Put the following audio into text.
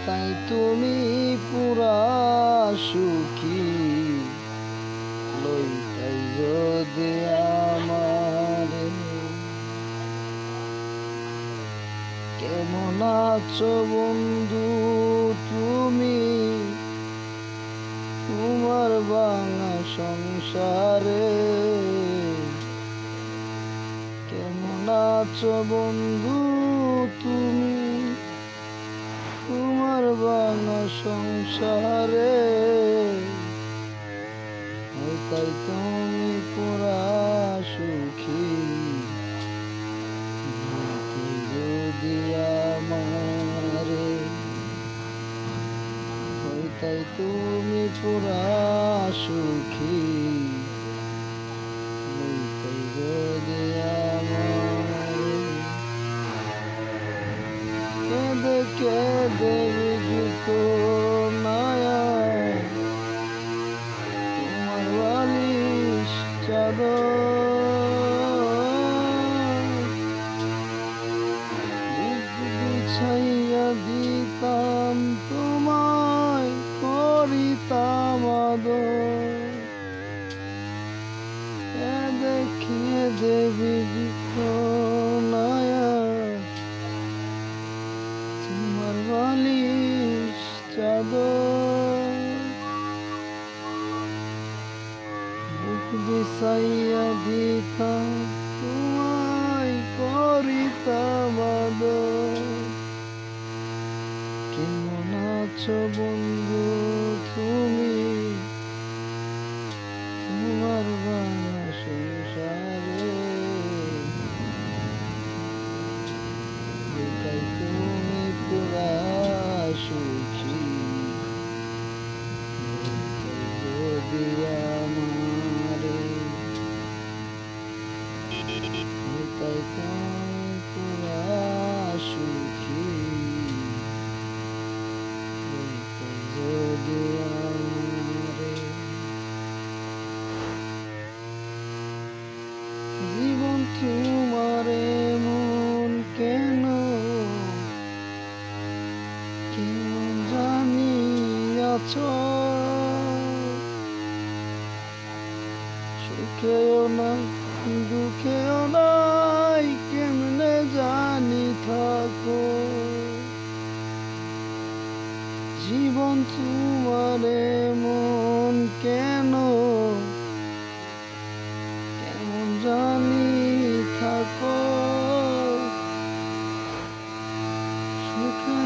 তাই তুমি পুরা সুখী লইতাই যদি আমারে। কেমন আছো বন্ধু তুমি তোমার বাঙা সংসারে? কেমন আছো বন্ধু তুমি তোমার বাঙা সংসারে? তাই তুমি পুরা সুখী যদি আমারে। তাই তুমি পুরা সুখী তাই যদি আমারে। কেঁদে কেঁদে বিগত মায়া তোমার বালিশ চাদর বিছাইয়া দিতাম তোমায় করিতাম আদর। কেঁদে কেঁদে বিগত মায়া তোমার বালিশ চাদর বুক বিছাইয়া দিতাম তোমায় করিতাম আদর। কেমন আছো বন্ধু তুমি তোমার বাংলা সংসারে? তাই তুমি পুরা সুখী যদি আমারে। তাই তুমি পুরা সুখী যদি আমারে। জীবন তোমারে মন কেন কেমন জানি আছো? সুখেও নাই দুঃখেও নাই কেমনে জানি থাকো। জীবন তোমারে মন কেন কেমন জানি থাকো। সুখে